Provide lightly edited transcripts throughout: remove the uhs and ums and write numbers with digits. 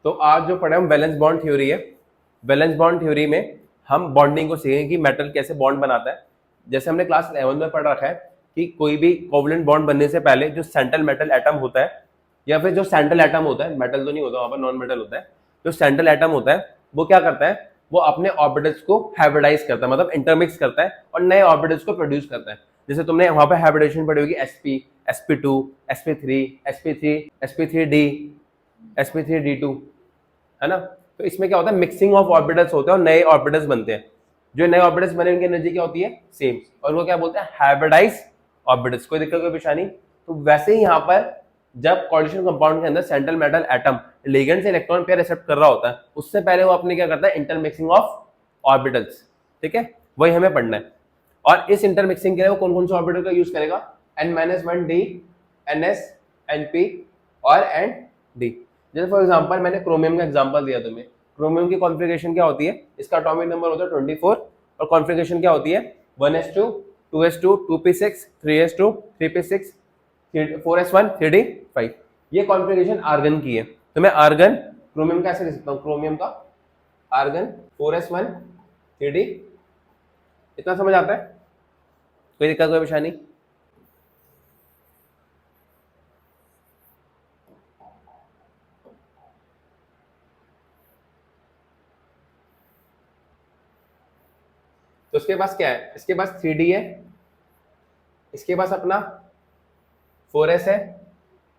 तो आज जो पढ़े हम वैलेंस बॉन्ड थ्योरी है। वैलेंस बॉन्ड थ्योरी में हम बॉन्डिंग को सीखेंगे कि मेटल कैसे बॉन्ड बनाता है। जैसे हमने क्लास 11 में पढ़ रखा है कि कोई भी कोवलेंट बॉन्ड बनने से पहले जो सेंट्रल मेटल एटम होता है या फिर जो सेंट्रल एटम होता है, मेटल तो नहीं होता वहां पर, नॉन मेटल होता है, जो सेंट्रल एटम होता है वो क्या करता है, वो अपने ऑर्बिटल्स को हाइब्रिडाइज करता है, मतलब इंटरमिक्स करता है और नए ऑर्बिटल्स को प्रोड्यूस करता है। जैसे तुमने वहां पे हाइब्रिडेशन पढ़ी होगी, sp, sp2, sp3, sp3, sp3d, sp3d2, है ना। तो इसमें क्या होता है, मिक्सिंग ऑफ ऑर्बिटल्स होता है और नए ऑर्बिटल्स बनते हैं। जो नए ऑर्बिटल्स बने उनकी एनर्जी क्या होती है, सेम, और वो क्या बोलते हैं, हाइब्रिडाइज ऑर्बिटल्स। कोई दिक्कत कोई परेशानी। तो वैसे ही यहाँ पर जब कोऑर्डिनेशन कंपाउंड के अंदर सेंट्रल मेटल एटम लिगेंड से इलेक्ट्रॉन पेयर एक्सेप्ट कर रहा होता है, उससे पहले वो अपने क्या करता है, इंटरमिक्सिंग ऑफ ऑर्बिटल्स। ठीक है, वही हमें पढ़ना है। और इस इंटरमिक्सिंग के लिए वो कौन कौन से ऑर्बिटल का यूज करेगा, n-1d, ns, np और nd। जैसे फॉर एग्जांपल मैंने क्रोमियम का एग्जांपल दिया तुम्हें। क्रोमियम की कॉन्फ़िगरेशन क्या होती है, इसका एटॉमिक नंबर होता है 24 और कॉन्फ़िगरेशन क्या होती है, 1s2, 2s2, 2p6, 3s2, 3p6, 4s1, 3d5। ये कॉन्फ़िगरेशन आर्गन की है। तो मैं आर्गन क्रोमियम का ऐसे लिख सकता हूँ, क्रोमियम का आर्गन 4s1, 3d। इतना समझ आता है, कोई दिक्कत कोई परेशानी। तो इसके पास क्या है, इसके पास 3d है, इसके पास अपना 4s है,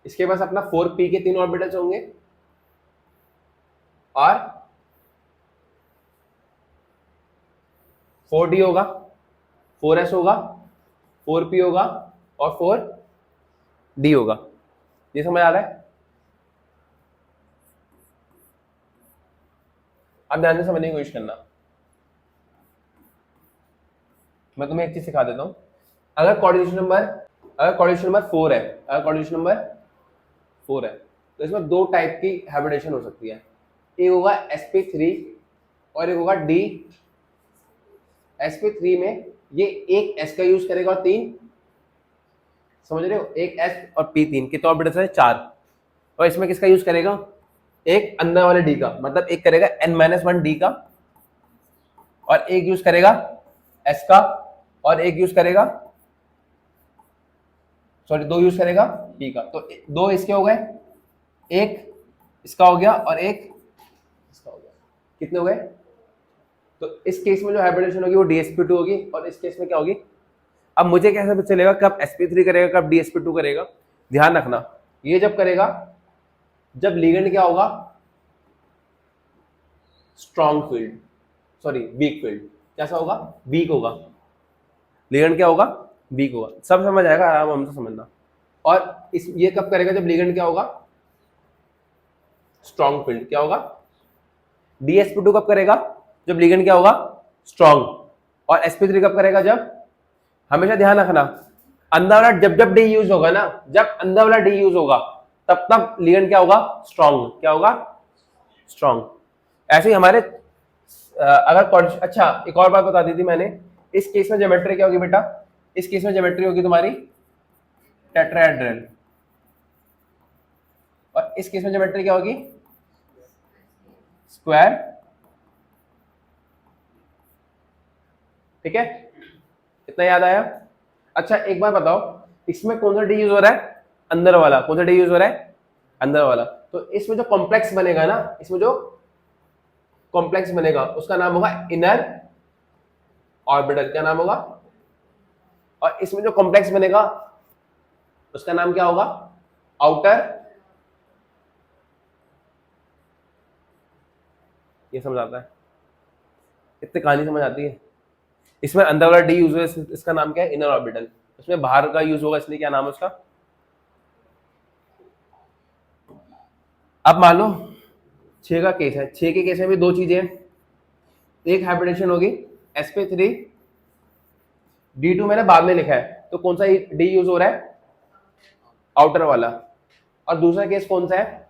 इसके पास अपना 4p के 3 ऑर्बिटल्स होंगे और 4d होगा, 4s होगा, 4p होगा और 4d होगा। ये समझ आ रहा है। अब ध्यान से समझने की कोशिश करना। मैं तुम्हें एक चीज सिखा देता हूं। अगर कोऑर्डिनेशन नंबर 4 है, अगर कोऑर्डिनेशन नंबर 4 है, तो इसमें दो टाइप की हाइब्रिडेशन हो सकती है। एक होगा sp3 और एक होगा d। sp3 में ये एक s का यूज करेगा और 3, समझ रहे हो, एक s और p 3, कितने ऑर्बिटल्स है, 4। और इसमें किसका यूज करेगा, एक अंदर वाले d का, मतलब एक करेगा n-1d का और एक यूज करेगा s का और एक यूज करेगा, सॉरी, दो यूज करेगा p का। तो दो इसके हो गए, एक इसका हो गया और एक इसका हो गया। कितने हो गए। तो इस केस में जो हाइब्रिडेशन होगी वो dsp2 होगी और इस केस में क्या होगी। अब मुझे कैसे पता चलेगा कब sp3 करेगा कब dsp2 करेगा। ध्यान रखना, ये जब करेगा जब लिगेंड क्या होगा, strong field, sorry weak field. कैसा होगा, वीक होगा। लिगेंड क्या होगा, वीक होगा। सब समझ आएगा, आराम से समझना। और इस ये कब करेगा, जब लिगेंड क्या होगा, स्ट्रॉन्ग फील्ड। क्या होगा, dsp2 कब करेगा, जब लिगेंड क्या होगा, स्ट्रॉन्ग। और sp3 कब करेगा, जब, हमेशा ध्यान रखना, अंदर वाला जब डी यूज होगा ना, जब अंदर वाला डी यूज होगा तब लिगेंड क्या होगा, स्ट्रॉन्ग। क्या होगा, स्ट्रॉन्ग। ऐसे ही हमारे अगर, अच्छा एक और बात बता दी थी मैंने, इस केस में ज्योमेट्री क्या होगी बेटा, इस केस में ज्योमेट्री होगी तुम्हारी टेट्राहेड्रल और इस केस में ज्योमेट्री क्या होगी, स्क्वायर। ठीक है, इतना याद आया। अच्छा एक बार बताओ, इसमें कौन सा डी यूज हो रहा है, अंदर वाला। कौन सा डी यूज हो रहा है, अंदर वाला। तो इसमें जो कॉम्प्लेक्स बनेगा ना, इसमें जो कॉम्प्लेक्स बनेगा उसका नाम होगा इनर ऑर्बिटल। क्या नाम होगा, और इसमें जो कॉम्प्लेक्स बनेगा उसका नाम क्या होगा, आउटर। ये समझ आता है, इतनी कहानी समझ आती है। इसमें अंदर वाला डी यूज है, इसका नाम क्या है, इनर ऑर्बिटल। उसमें बाहर का यूज होगा, इसलिए क्या नाम है उसका। अब मान लो 6 का केस है, 6 के केस में भी दो चीजें हैं। एक हाइब्रिडेशन होगी sp3, d2 मैंने बाद में लिखा है, तो कौन सा डी यूज हो रहा है, आउटर वाला। और दूसरा केस कौन सा है,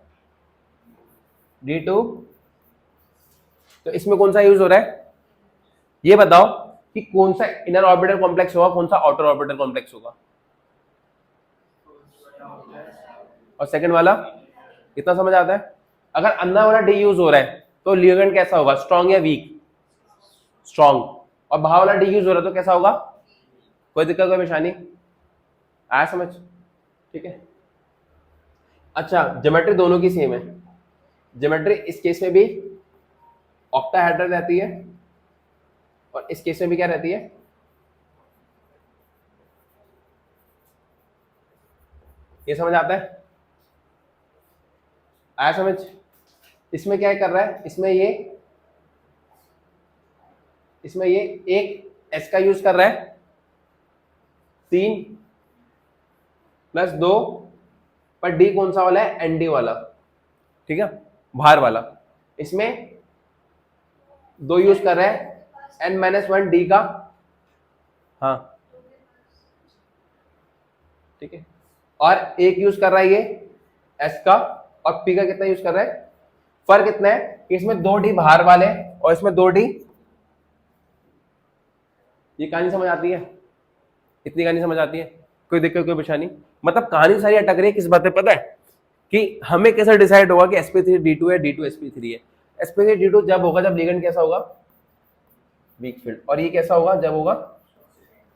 d2। तो इसमें कौन सा यूज हो रहा है, ये बताओ कि कौन सा इनर ऑर्बिटल कॉम्प्लेक्स होगा, कौन सा आउटर ऑर्बिटल कॉम्प्लेक्स होगा। और सेकंड वाला, इतना समझ आता है। अगर अंदर वाला डी यूज हो रहा है तो लिगेंड कैसा होगा, स्ट्रॉन्ग या वीक, स्ट्रॉन्ग, और बाहर वाला डी यूज हो रहा है तो कैसा होगा, कोई दिक्कत कोई परेशानी आया समझ, ठीक है। अच्छा ज्योमेट्री दोनों की सेम है, ज्योमेट्री इस केस में भी ऑक्टाहेड्रल रहती है और इस केस में भी क्या रहती है, ये समझ आता है, आया समझ। इसमें क्या कर रहा है, इसमें ये एक एस का यूज कर रहा है, 3 + 2, पर डी कौन सा वाला है, एनडी वाला, ठीक है, बाहर वाला। इसमें 2 यूज कर रहा है, n-1 डी का, हाँ ठीक है, और एक यूज कर रहा है ये एस का, और पी का कितना यूज कर रहा है। फर्क कितना है कि इसमें 2 डी बाहर वाले और इसमें 2 डी, ये कहानी समझ आती है, इतनी कहानी समझ आती है, कोई दिक्कत कोई परेशानी, मतलब कहानी सारी अटक रही है किस बात पे पता है, कि हमें कैसे डिसाइड होगा कि sp3d2 है, d2 sp3 है। sp3d2 जब होगा जब लिगेंड कैसा होगा, वीक फील्ड, और ये कैसा होगा जब होगा,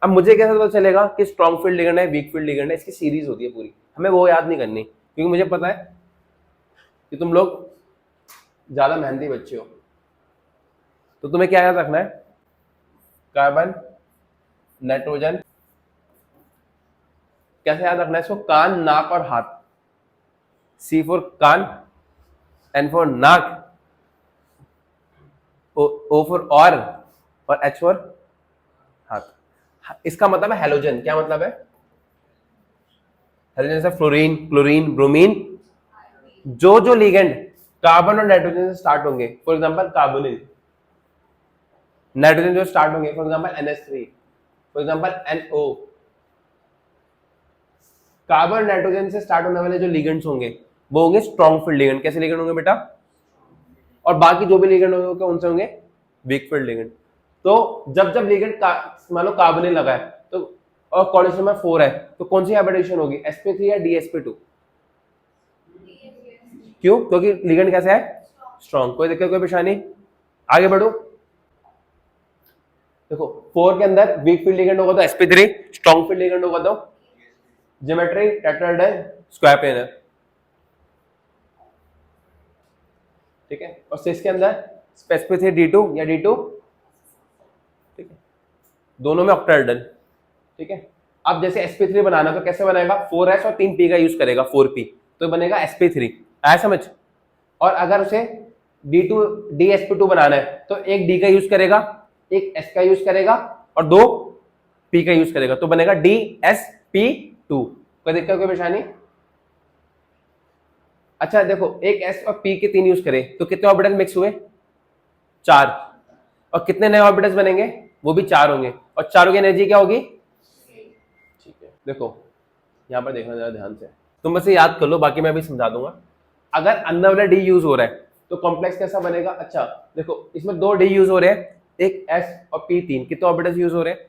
अब मुझे कैसे पता चलेगा कि स्ट्रॉन्ग फील्ड लिगेंड है, वीक फील्ड लिगेंड है, इसकी सीरीज होती है पूरी, हमें वो याद नहीं करनी, क्योंकि मुझे पता है कि तुम लोग ज्यादा मेहनती बच्चे हो, तो तुम्हें क्या याद रखना है, कार्बन, नाइट्रोजन, कैसे याद रखना है इसको, कान, नाक और हाथ, C फॉर कान, N फॉर नाक, O फॉर और H फॉर हाथ। इसका मतलब है हेलोजन, क्या मतलब है, हेलोजन से फ्लोरीन, क्लोरीन, ब्रोमीन, जो लिगेंड कार्बन और नाइट्रोजन से स्टार्ट होंगे, फॉर एग्जांपल कार्बोनिल, नाइट्रोजन जो स्टार्ट होंगे, for example NH3, for example NO, carbon nitrogen से स्टार्ट होने वाले जो लिगेंड्स होंगे वो होंगे स्ट्रॉन्ग फील्ड लिगेंड। कैसे लिगेंड होंगे बेटा, और बाकी जो भी लिगेंड होंगे उनसे होंगे वीक फील्ड लिगेंड। तो जब लिगेंड मान लो कार्बोनिल लगा है तो, और कोऑर्डिनेशन नंबर 4 है, तो कौन सी हाइब्रिडेशन होगी, sp3 या dsp2, क्यों, क्योंकि लिगेंड कैसा है, स्ट्रॉन्ग, कोई दिक्कत कोई परेशानी, आगे बढ़ो। देखो 4 के अंदर वीक फील्ड लिगेंड होगा तो sp3, स्ट्रॉन्ग फील्ड लिगेंड होगा तो ज्योमेट्री टेट्राहेड्रल स्क्वायर प्लेन है, ठीक है, और 6 के अंदर sp3 d2 या d2, ठीक है, दोनों में ऑक्टाहेड्रल, ठीक है। अब जैसे sp3 बनाना तो कैसे बनाएगा, 4s और 3p का यूज करेगा, 4p तो बनेगा sp3, आया समझ। और अगर उसे dsp2 बनाना है तो एक d का यूज करेगा, एक s का यूज करेगा और 2 p का यूज करेगा, तो बनेगा dsp2, कोई दिक्कत कोई परेशानी। अच्छा देखो एक s और p के 3 यूज करें तो कितने ऑर्बिटल मिक्स हुए, 4, और कितने नए ऑर्बिटल्स बनेंगे, वो भी 4 होंगे, और चारों की एनर्जी क्या होगी, ठीक है। देखो यहाँ पर देखना जरा ध्यान से, तुम बस याद कर लो, बाकी मैं भी समझा दूंगा। अगर अंदर वाला डी यूज हो रहा है तो कॉम्प्लेक्स कैसा बनेगा, अच्छा देखो इसमें 2 डी यूज हो रहे हैं, एक s और p 3, कितने ऑर्बिटल्स यूज हो रहे हैं,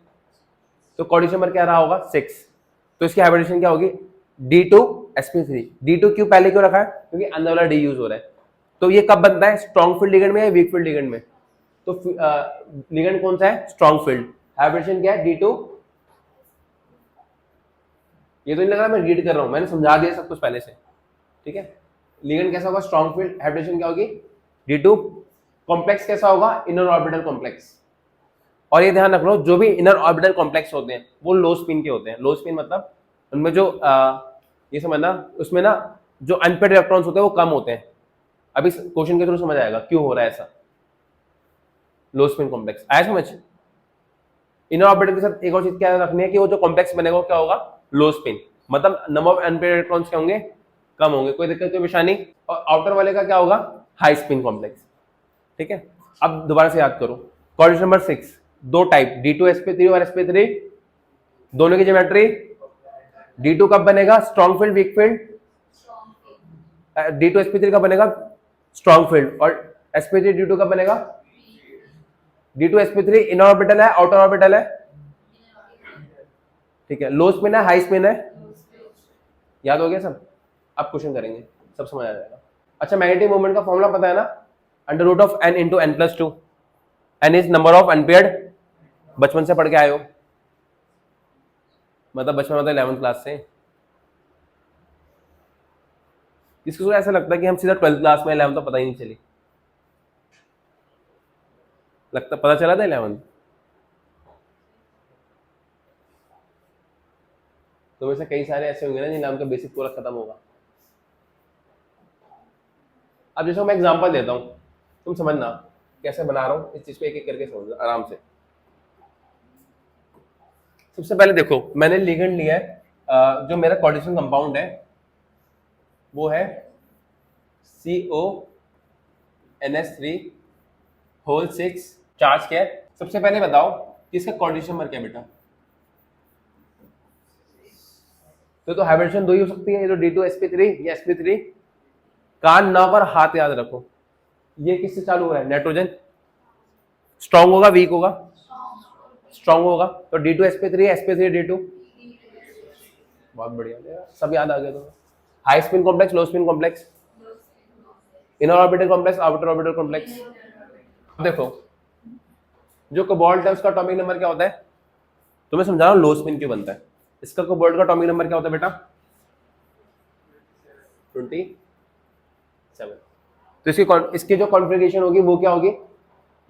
तो कोऑर्डिनेशन नंबर क्या रहा होगा, 6, तो इसकी हाइब्रिडेशन क्या होगी, d2 sp3, d2 क्यों पहले क्यों रखा है, क्योंकि अंदर वाला डी यूज हो रहा है। तो ये कब बनता है, स्ट्रॉन्ग फील्ड लिगेंड में या वीक फील्ड लिगेंड में, तो लिगेंड कौन सा है, स्ट्रॉन्ग फील्ड, हाइब्रिडेशन क्या है, d2, ये तो नहीं लग रहा मैं रीड कर रहा हूं, मैंने समझा दिया सब कुछ पहले से, ठीक है। लिगेंड कैसा होगा, स्ट्रॉन्ग फील्ड, हाइब्रिडेशन क्या होगी, d2, कॉम्प्लेक्स कैसा होगा, इनर ऑर्बिटल कॉम्प्लेक्स, और ये ध्यान रख लो जो भी इनर ऑर्बिटल कॉम्प्लेक्स होते हैं वो लो स्पिन के होते हैं, लो स्पिन मतलब उनमें जो ये समझना, उसमें ना जो अनपेड इलेक्ट्रॉन्स होते हैं वो कम होते हैं, अभी क्वेश्चन के थ्रू समझ आएगा क्यों हो रहा है ऐसा, लो स्पिन कॉम्प्लेक्स, आया समझ। इनर ऑर्बिटल के साथ एक और चीज क्या रखनी है कि वो जो कॉम्प्लेक्स बनेगा वो क्या होगा, लो स्पिन, मतलब नंबर ऑफ अनपेड इलेक्ट्रॉन्स क्या होंगे, कम होंगे, कोई दिक्कत कोई परेशानी। और आउटर वाले का क्या होगा, हाई स्पिन कॉम्प्लेक्स, ठीक है। अब दोबारा से याद करो, coordination number 6, 2 type, d2 sp3 और sp3, दोनों की ज्योमेट्री, d2 कब बनेगा, strong field weak field, d2 sp3 कब बनेगा, स्ट्रॉन्ग फील्ड, और sp3 d2 कब बनेगा, d2 sp3 इनर ऑर्बिटल है आउटर ऑर्बिटल है, ठीक है, लो स्पिन है हाई स्पिन है, याद हो गया सब। अब क्वेश्चन करेंगे सब समझ आ जाएगा। अच्छा, मैग्नेटिक मोमेंट का फॉर्मूला पता है ना, under root of n into n plus 2। n is number of unpaired, बचपन से पढ़ के आए हो, मतलब बचपन मतलब 11th क्लास से। किसको ऐसा लगता है कि हम सीधा 12th क्लास में 11th तो पता ही नहीं चली, लगता पता चला था 11th। तो वैसे कई सारे ऐसे होंगे ना जिन नाम का बेसिक पूरा खत्म होगा। अब जैसे मैं एग्जांपल देता हूँ, तुम समझना कैसे बना रहा हूँ, इस चीज को एक एक करके समझना आराम से। सबसे पहले देखो, मैंने लिगेंड लिया है, जो मेरा कोऑर्डिनेशन कंपाउंड है वो है CONS3 होल 6 चार्ज क्या है। सबसे पहले बताओ कि इसका कोऑर्डिनेशन नंबर क्या है बेटा। तो हाइब्रिडेशन दो ही हो सकती है, ये तो D2sp3 या sp3। कान ना पर हाथ याद रखो, ये किससे चालू हो रहा है, नाइट्रोजन। स्ट्रॉन्ग होगा वीक होगा, स्ट्रॉन्ग होगा, तो D2sp3 sp3 D2। बहुत बढ़िया, सब याद आ गया। तो हाई स्पिन कॉम्प्लेक्स, लो spin complex, inner orbital complex, outer orbital complex. देखो जो कोबाल्ट है उसका एटॉमिक नंबर क्या होता है, तो मैं समझा रहा हूँ लो स्पिन क्यों बनता है। इसका कोबाल्ट का एटॉमिक नंबर क्या होता है बेटा, 27। तो इसकी जो कॉन्फ़िगरेशन होगी वो क्या होगी,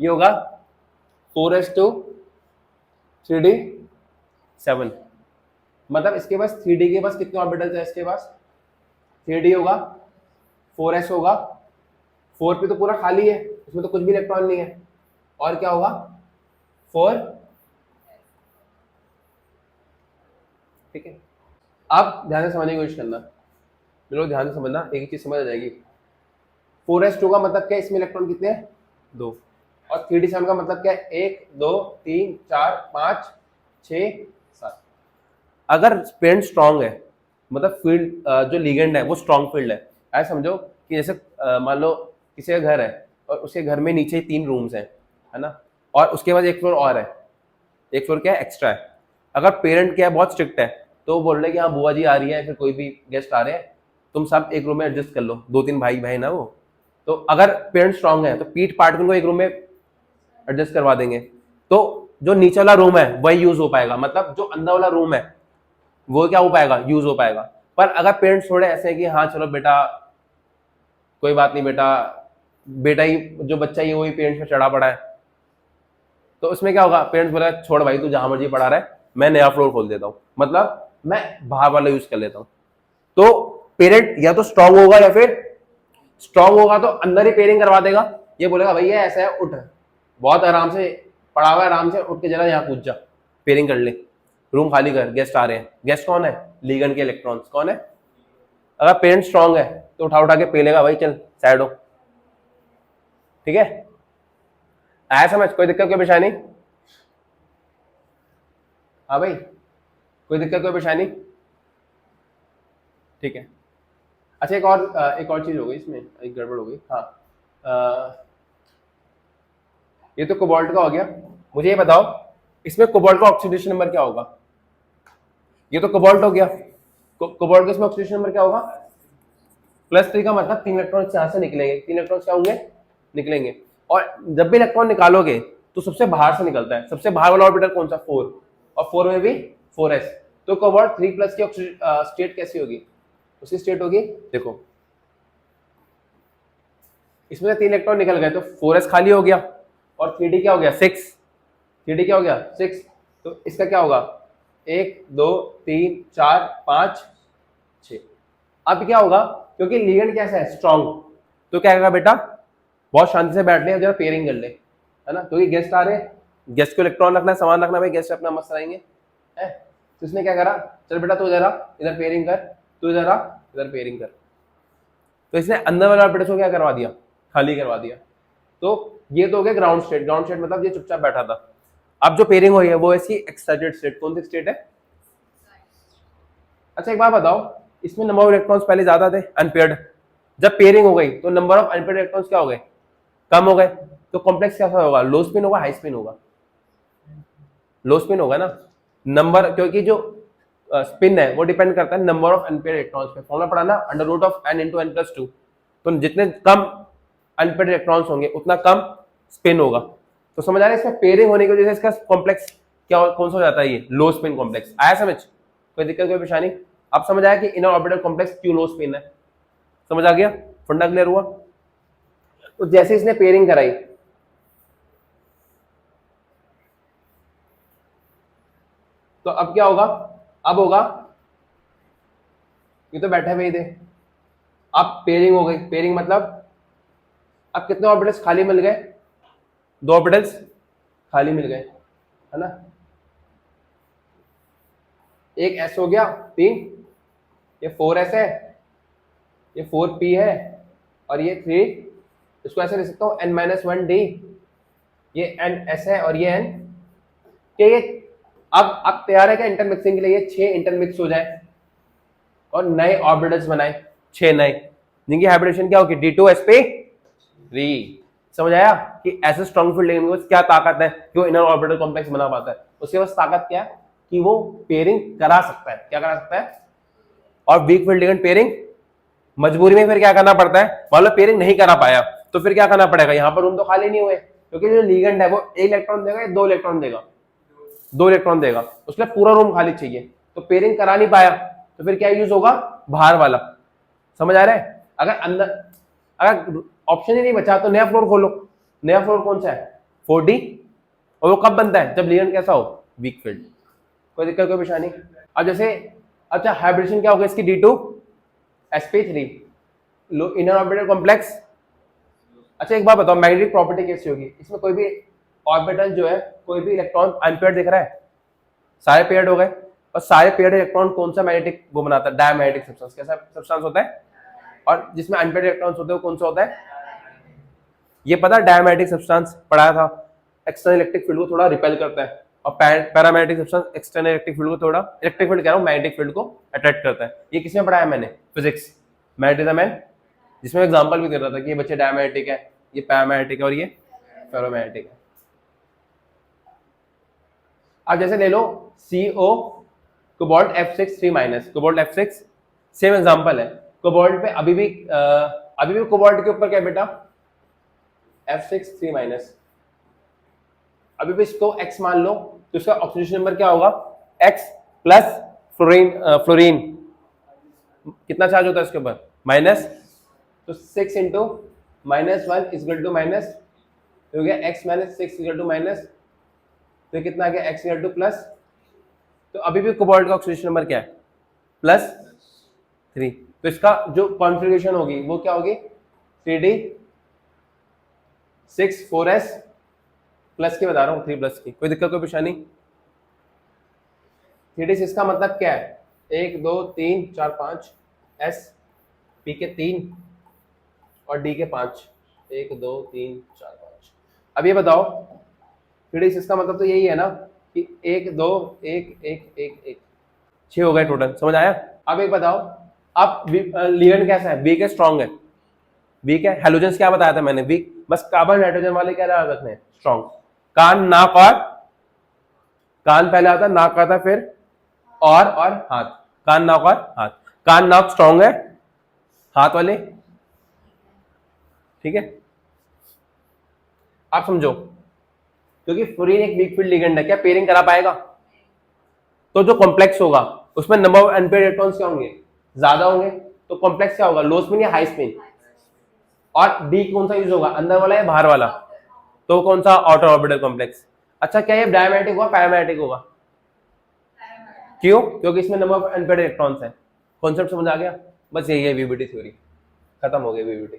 ये होगा 4s2 3d7। मतलब इसके पास 3d के पास कितने ऑर्बिटल्स है, इसके पास 3d होगा, 4s होगा, 4 पे तो पूरा खाली है, इसमें तो कुछ भी इलेक्ट्रॉन नहीं है, और क्या होगा 4। ठीक है, अब ध्यान से समझने की कोशिश करना, लोग ध्यान से समझना, एक चीज समझ आ जाएगी। 4s2 का मतलब क्या है, इसमें इलेक्ट्रॉन कितने हैं 2, और 3d7 का मतलब क्या है 1 2 3 4 5 6 7। अगर पेरेंट स्ट्रांग है, मतलब फील्ड जो लिगेंड है वो स्ट्रांग फील्ड है, ऐसा समझो कि जैसे मान लो किसी का घर है और उसके घर में नीचे 3 रूम्स हैं, है ना, और उसके बाद एक फ्लोर और है, एक फ्लोर क्या है एक्स्ट्रा है। अगर पेरेंट क्या है बहुत स्ट्रिक्ट है, तो वो बोल रहे कि हाँ बुआ जी आ रही है, फिर कोई भी गेस्ट आ रहे हैं, तुम सब एक रूम में एडजस्ट कर लो, 2-3 भाई बहन है वो। तो अगर पेरेंट स्ट्रांग है तो पीठ पार्ट को एक रूम में एडजस्ट करवा देंगे, तो जो नीचे वाला रूम है वही यूज हो पाएगा, मतलब जो अंदर वाला रूम है वो क्या हो पाएगा, यूज हो पाएगा। पर अगर पेरेंट्स थोड़े ऐसे हैं कि हाँ चलो बेटा कोई बात नहीं, बेटा बेटा ही जो बच्चा ही वही पेरेंट्स पे चढ़ा पड़ा है, तो उसमें क्या होगा, पेरेंट्स बोला छोड़ भाई तू जहां मर्जी पढ़ा रहा है, मैं नया फ्लोर खोल देता हूँ, मतलब मैं बाहर वाला यूज कर लेता हूँ। तो पेरेंट या तो स्ट्रांग होगा, या फिर स्ट्रांग होगा तो अंदर ही पेयरिंग करवा देगा, ये बोलेगा भैया ऐसा है उठ, बहुत आराम से पढ़ा हुआ है, आराम से उठ के जरा यहाँ कूद जा, पेयरिंग कर ले, रूम खाली कर, गेस्ट आ रहे हैं। गेस्ट कौन है, लिगेंड के इलेक्ट्रॉन्स। कौन है, अगर पेरेंट स्ट्रांग है तो उठा उठा के पे लेगा, भाई चल साइड हो। ठीक है, आया समझ, कोई दिक्कत कोई परेशानी। हाँ भाई, कोई दिक्कत कोई परेशानी। ठीक है, अच्छा एक और चीज हो गई इसमें, एक गड़बड़ हो गई। हाँ, ये तो कोबाल्ट का हो गया। मुझे ये बताओ इसमें कोबाल्ट का ऑक्सीडेशन नंबर क्या होगा। ये तो कोबाल्ट हो गया, कोबाल्ट का इसमें ऑक्सीडेशन नंबर क्या होगा, +3 का मतलब 3 इलेक्ट्रॉन यहाँ से निकलेंगे, 3 इलेक्ट्रॉन क्या होंगे, निकलेंगे। और जब भी इलेक्ट्रॉन निकालोगे तो सबसे बाहर से निकलता है, सबसे बाहर वाला ऑर्बिटल कौन सा, 4, और 4 में भी 4s। तो कोबाल्ट 3+ की स्टेट कैसी होगी, उसकी स्टेट होगी, देखो इसमें से 3 इलेक्ट्रॉन निकल गए तो 4s खाली हो गया, और 3d क्या हो गया 6, 3d क्या हो गया 6। तो इसका क्या होगा 1 2 3 4 5 6। अब क्या होगा, क्योंकि लिगेंड कैसा है स्ट्रांग, तो क्या करेगा बेटा, बहुत शांति से बैठ ले, जरा पेयरिंग कर ले, है ना, क्योंकि गेस्ट आ रहे हैं, गेस्ट को इलेक्ट्रॉन रखना, सामान रखना, भाई गेस्ट अपना मस्त रहेंगे, है। तो इसने क्या करा, चल बेटा तू जरा इधर पेयरिंग कर, तू जरा इधर पेयरिंग कर। तो इसने अंदर वाला ऑर्बिटल को क्या करवा दिया, खाली करवा दिया। तो ये तो हो गया ग्राउंड स्टेट, ग्राउंड स्टेट मतलब ये चुपचाप बैठा था। अब जो पेयरिंग हुई है वो इसकी एक्साइटेड स्टेट, कौन सी स्टेट है। अच्छा एक बात बताओ, इसमें नंबर ऑफ इलेक्ट्रॉन्स पहले ज्यादा थे अनपेयर्ड, जब पेयरिंग हो गई तो नंबर ऑफ अनपेयर्ड इलेक्ट्रॉन्स क्या हो गए, कम हो गए। तो कॉम्प्लेक्स कैसा होगा, लो स्पिन होगा हाई स्पिन होगा, लो स्पिन होगा ना, नंबर, क्योंकि जो स्पिन है वो डिपेंड करता है नंबर ऑफ अनपेयर्ड इलेक्ट्रॉन्स पे। फॉर्मूला पढ़ा ना, under root of n into n+2। तो जितने कम अनपेयर्ड इलेक्ट्रॉन्स होंगे उतना कम स्पिन होगा। तो समझ आ रहा है, इसमें पेयरिंग होने की वजह से इसका कॉम्प्लेक्स क्या कौन सा हो जाता है, ये लो स्पिन कॉम्प्लेक्स। आया समझ, कोई दिक्कत कोई परेशानी? अब समझ आया कि इनर ऑर्बिटल कॉम्प्लेक्स क्यों लो स्पिन है, समझ आ गया, फंडा क्लियर हुआ। तो जैसे इसने पेयरिंग कराई तो अब क्या होगा, अब होगा ये तो बैठे हुए ही थे, अब पेयरिंग हो गई। पेयरिंग मतलब अब कितने ऑर्बिटल्स खाली मिल गए, 2 ऑर्बिटल्स खाली मिल गए, है ना। एक s हो गया 3, ये 4s है, ये 4p है, और ये 3, इसको ऐसे लिख सकता हूँ n-1d, ये ns है और ये n। क्या ये अब तैयार है क्या इंटरमिक्सिंग के लिए? ये 6 इंटरमिक्स हो जाए और नए ऑर्बिटल्स बनाए, 6 नए, जिनकी हाइब्रिडेशन क्या होगी, d2sp3। समझ आया कि ऐसे स्ट्रॉन्ग फील्ड लिगेंड में क्या ताकत है कि वो इनर ऑर्बिटल कॉम्प्लेक्स बना पाता है। उसके पास ताकत क्या है कि वो पेयरिंग करा सकता है, क्या करा सकता है। और वीक फील्ड लिगेंड पेयरिंग मजबूरी में फिर क्या करना पड़ता है, मान लो पेयरिंग नहीं करा पाया तो फिर क्या करना पड़ेगा, यहाँ पर रूम तो खाली नहीं हुए, क्योंकि जो लिगेंड है वो 1 इलेक्ट्रॉन देगा या 2 इलेक्ट्रॉन देगा, 2 इलेक्ट्रॉन देगा, उसके पूरा रूम खाली चाहिए। तो पेयरिंग करा नहीं पाया तो फिर क्या यूज होगा, बाहर वाला। समझ आ रहा है। अगर अंदर, अगर ऑप्शन ही नहीं बचा तो नया फ्लोर खोलो। नया फ्लोर कौन सा है, 4D, और वो कब बनता है, जब लिगेंड कैसा हो, वीक फील्ड। कोई दिक्कत कोई परेशानी? अब जैसे, अच्छा हाइब्रिडेशन क्या होगा इसकी, d2sp3, लो इनर ऑर्बिटल कॉम्प्लेक्स। अच्छा एक बात बताओ, मैग्नेटिक प्रॉपर्टी कैसी होगी इसमें, कोई भी ऑर्बिटल जो है, कोई भी इलेक्ट्रॉन अनपेयर्ड दिख रहा है, सारे पेयर्ड हो गए, और सारे पेयर्ड इलेक्ट्रॉन कौन सा मैग्नेटिक वो बनाता है, डायमैग्नेटिक सब्सटेंस। कैसा सब्सटेंस होता है, और जिसमें अनपेयर्ड इलेक्ट्रॉन्स होते हैं वो कौन सा होता है, ये पता है, डायमैग्नेटिक सब्सटेंस पढ़ाया था। एक्सटर्नल इलेक्ट्रिक फील्ड को थोड़ा रिपेल करता है, और paramagnetic substance external electric field को थोड़ा, इलेक्ट्रिक फील्ड कह रहा हूं, मैग्नेटिक फील्ड को अट्रैक्ट करता है। ये किसमें पढ़ाया मैंने, फिजिक्स, मैग्नेटिज्म एंड, जिसमें एग्जांपल भी दे रहा था कि ये बच्चे डायमैग्नेटिक है, ये पैरामैग्नेटिक है, और ये फेरोमैग्नेटिक है। अब जैसे ले लो CO cobalt F6 3-, cobalt F6, same example है। कोबाल्ट पे अभी भी कोबाल्ट के ऊपर क्या है बेटा, F6 3-, अभी भी इसको X मान लो तो इसका ऑक्सीडेशन नंबर क्या होगा, X प्लस फ्लोरीन कितना चार्ज होता है इसके ऊपर, माइनस, तो 6 इंटू -1 इक्वल टू माइनस, हो गया x - 6 इक्वल टू माइनस, तो कितना आ गया x इक्वल टू प्लस। तो अभी भी कोबाल्ट का ऑक्सीडेशन नंबर क्या है, +3। तो इसका जो कॉन्फ़िगरेशन होगी वो क्या होगी, 3d6 4s प्लस की बता रहा हूँ, 3 प्लस की। कोई दिक्कत कोई परेशानी? 3d6 का मतलब क्या है, 1 2 3 4 5, s p के 3 और d के 5, 1 2 3 4 5। अब ये बताओ 3d6 का मतलब तो यही है ना कि 1 2 1 1 1 1, 6 हो गए टोटल। समझ आया? अब एक बताओ, अब लिगेंड कैसा है, वीक है स्ट्रॉन्ग है, वीक है। हैलोजेंस क्या बताया था मैंने, वीक, बस कार्बन नाइट्रोजन वाले क्या याद रखने हैं, स्ट्रॉन्ग। कान नाक और, कान पहले आता, नाक आता फिर और हाथ, कान नाक और हाथ। कान नाक स्ट्रॉन्ग है, हाथ वाले, ठीक है। आप समझो, क्योंकि फ्लोरीन एक वीक फील्ड लिगेंड है, क्या पेयरिंग करा पाएगा, तो जो कॉम्प्लेक्स होगा उसमें नंबर ऑफ अनपेयर्ड इलेक्ट्रॉन्स क्या होंगे, ज्यादा होंगे, तो कॉम्प्लेक्स क्या होगा, लो स्पिन या हाई स्पिन। और डी कौन सा यूज होगा, अंदर वाला या बाहर वाला, तो कौन सा, आउटर ऑर्बिटल कॉम्प्लेक्स। अच्छा क्या ये डायमैग्नेटिक होगा, पैरामैग्नेटिक होगा, क्यों, क्योंकि इसमें नंबर ऑफ अनपेयर्ड इलेक्ट्रॉन्स है। कॉन्सेप्ट समझ आ गया, बस यही है वीबीटी थ्योरी, खत्म हो गई वीबीटी,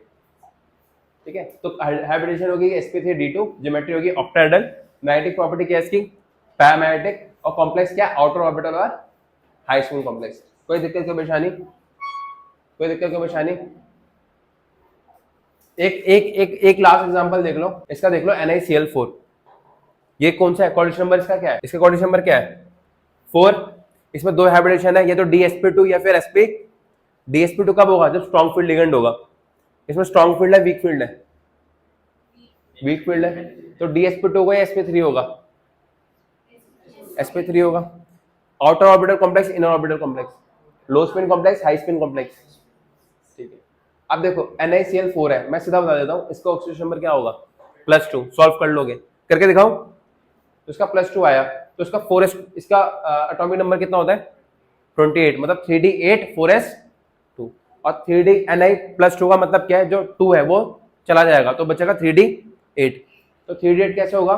ठीक है। तो हाइब्रिडेशन होगी sp3d2, ज्योमेट्री होगी ऑक्टाहेड्रल, मैग्नेटिक प्रॉपर्टी क्या है इसकी, पैरामैग्नेटिक, और कॉम्प्लेक्स क्या, आउटर ऑर्बिटल और हाई स्पिन कॉम्प्लेक्स। कोई दिक्कत कोई परेशानी, कोई दिक्कत कोई परेशानी? एक लास्ट एग्जांपल देख लो, इसका देख लो NiCl4, ये कौन सा है, कोऑर्डिनेशन नंबर इसका क्या है, इसका कोऑर्डिनेशन नंबर क्या है, 4। इसमें 2 हाइब्रिडेशन है, ये तो dsp2 या फिर sp। dsp2 कब होगा, जब स्ट्रॉन्ग फील्ड लिगेंड होगा। इसमें स्ट्रॉन्ग फील्ड है, वीक फील्ड है, वीक फील्ड है, तो dsp2 होगा या sp3 होगा, sp3 होगा। Outer orbital complex, inner orbital complex, लो spin complex, high spin complex, ठीक है। अब देखो NaCl4 है, मैं सीधा बता देता हूँ इसका ऑक्सीडेशन नंबर क्या होगा, +2। सॉल्व कर लोगे, करके दिखाऊं? तो इसका +2 आया, तो इसका 4s, इसका एटॉमिक नंबर कितना होता है 28, मतलब 3d8 4s2। और 3d Na+2 का मतलब क्या है, जो 2 है वो चला जाएगा तो बचेगा 3d8। तो 3d8 कैसे होगा,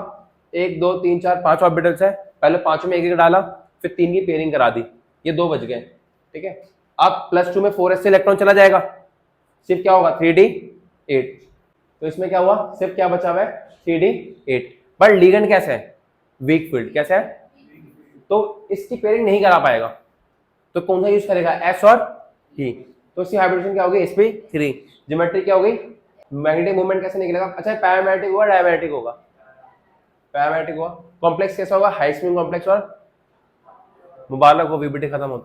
1 2 3 4 5 ऑर्बिटल्स है, पहले 5 में एक एक डाला, फिर 3 की पेयरिंग करा दी, ये 2 बच गए, ठीक है। अब +2 में 4s से इलेक्ट्रॉन चला जाएगा, सिर्फ क्या होगा 3d8। तो इसमें क्या हुआ, सिर्फ क्या बचा हुआ है 3d8। बट लिगेंड कैसे है, वीक फील्ड, कैसे है, तो इसकी पेयरिंग नहीं करा पाएगा, तो कौन सा यूज करेगा, एस और ही। तो इसकी हाइब्रिडेशन क्या होगी, sp3। ज्योमेट्री क्या होगी, मैग्नेटिक मूवमेंट कैसे निकलेगा, अच्छा पैरामैग्नेटिक होगा डायमैग्नेटिक होगा, पैरामैग्नेटिक होगा। कॉम्प्लेक्स कैसा होगा, हाई स्पिन कॉम्प्लेक्स। और मुबारक हो, वीबीटी खत्म होता है।